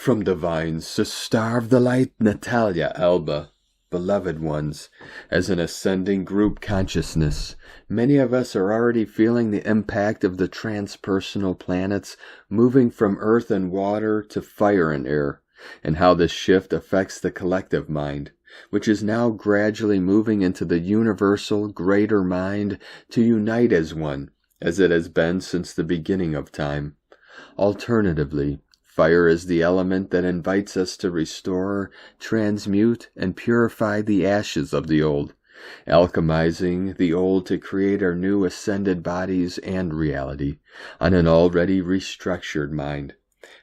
from divines to starve the light, Natalia, Alba, beloved ones, as an ascending group consciousness. Many of us are already feeling the impact of the transpersonal planets moving from earth and water to fire and air, and how this shift affects the collective mind, which is now gradually moving into the universal greater mind to unite as one, as it has been since the beginning of time. Alternatively, fire is the element that invites us to restore, transmute, and purify the ashes of the old, alchemizing the old to create our new ascended bodies and reality on an already restructured mind.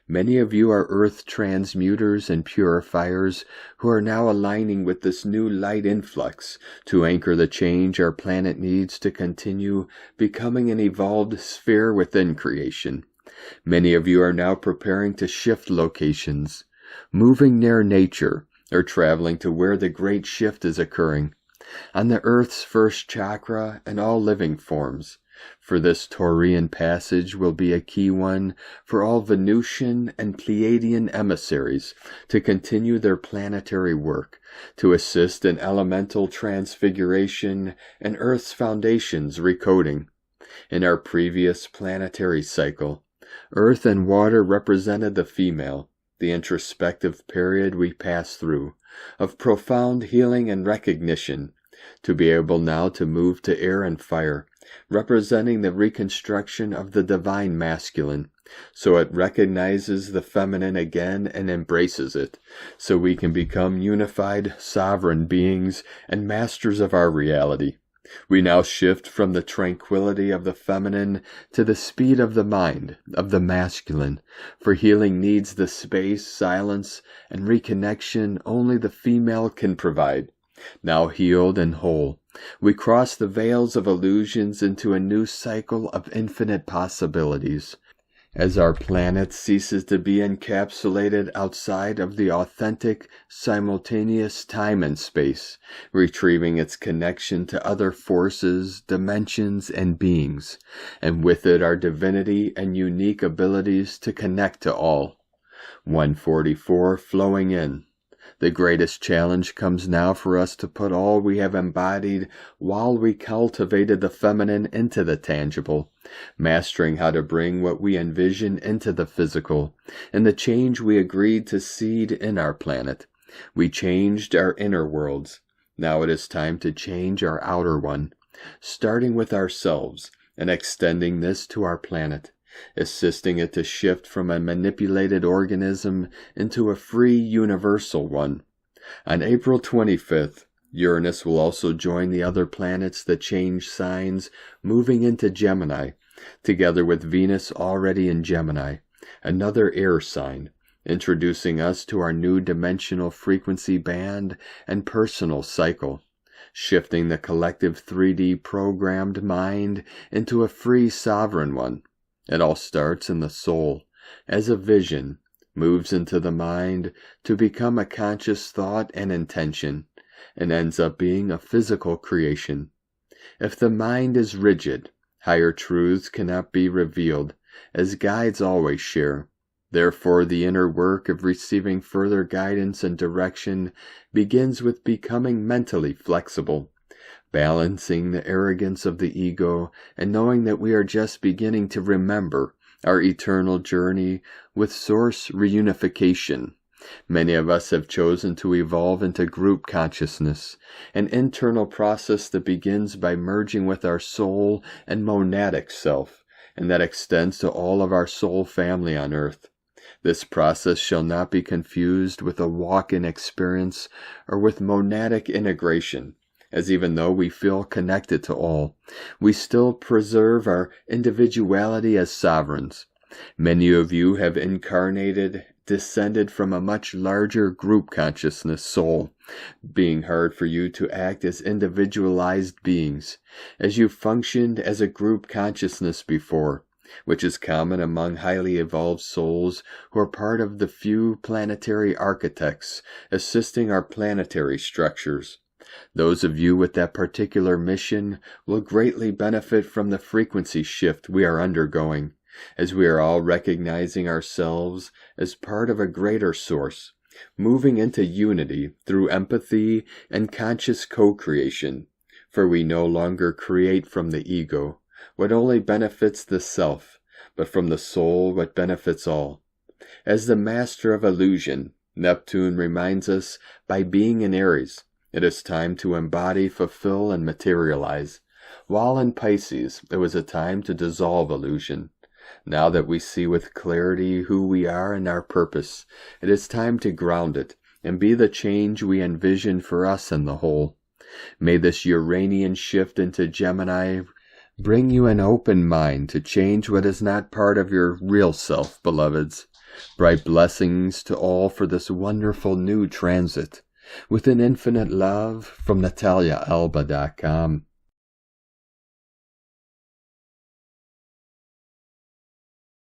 Many of you are earth transmuters and purifiers who are now aligning with this new light influx to anchor the change our planet needs to continue becoming an evolved sphere within creation. Many of you are now preparing to shift locations, moving near nature, or traveling to where the great shift is occurring, on the Earth's first chakra and all living forms. For this Taurian passage will be a key one for all Venusian and Pleiadian emissaries to continue their planetary work, to assist in elemental transfiguration and Earth's foundations recoding. In our previous planetary cycle, Earth and water represented the female, the introspective period we pass through, of profound healing and recognition, to be able now to move to air and fire, representing the reconstruction of the divine masculine, so it recognizes the feminine again and embraces it, so we can become unified, sovereign beings and masters of our reality. We now shift from the tranquility of the feminine to the speed of the mind, of the masculine, for healing needs the space, silence, and reconnection only the female can provide. Now healed and whole, we cross the veils of illusions into a new cycle of infinite possibilities, as our planet ceases to be encapsulated outside of the authentic, simultaneous time and space, retrieving its connection to other forces, dimensions, and beings, and with it our divinity and unique abilities to connect to all. 144 flowing in. The greatest challenge comes now for us to put all we have embodied while we cultivated the feminine into the tangible, mastering how to bring what we envision into the physical, and the change we agreed to seed in our planet. We changed our inner worlds. Now it is time to change our outer one, starting with ourselves and extending this to our planet, assisting it to shift from a manipulated organism into a free universal one. On April 25th, Uranus will also join the other planets that change signs, moving into Gemini, together with Venus already in Gemini, another air sign, introducing us to our new dimensional frequency band and personal cycle, shifting the collective 3D programmed mind into a free sovereign one. It all starts in the soul, as a vision, moves into the mind to become a conscious thought and intention, and ends up being a physical creation. If the mind is rigid, higher truths cannot be revealed, as guides always share. Therefore, the inner work of receiving further guidance and direction begins with becoming mentally flexible, balancing the arrogance of the ego and knowing that we are just beginning to remember our eternal journey with source reunification. Many of us have chosen to evolve into group consciousness, an internal process that begins by merging with our soul and monadic self, and that extends to all of our soul family on earth. This process shall not be confused with a walk-in experience or with monadic integration, as even though we feel connected to all, we still preserve our individuality as sovereigns. Many of you have descended from a much larger group consciousness soul, being hard for you to act as individualized beings, as you functioned as a group consciousness before, which is common among highly evolved souls who are part of the few planetary architects assisting our planetary structures. Those of you with that particular mission will greatly benefit from the frequency shift we are undergoing, as we are all recognizing ourselves as part of a greater source, moving into unity through empathy and conscious co-creation, for we no longer create from the ego what only benefits the self, but from the soul what benefits all. As the master of illusion, Neptune reminds us by being in Aries, it is time to embody, fulfill, and materialize, while in Pisces it was a time to dissolve illusion. Now that we see with clarity who we are and our purpose, it is time to ground it and be the change we envision for us and the whole. May this Uranian shift into Gemini bring you an open mind to change what is not part of your real self, beloveds. Bright blessings to all for this wonderful new transit. With an infinite love from NataliaAlba.com.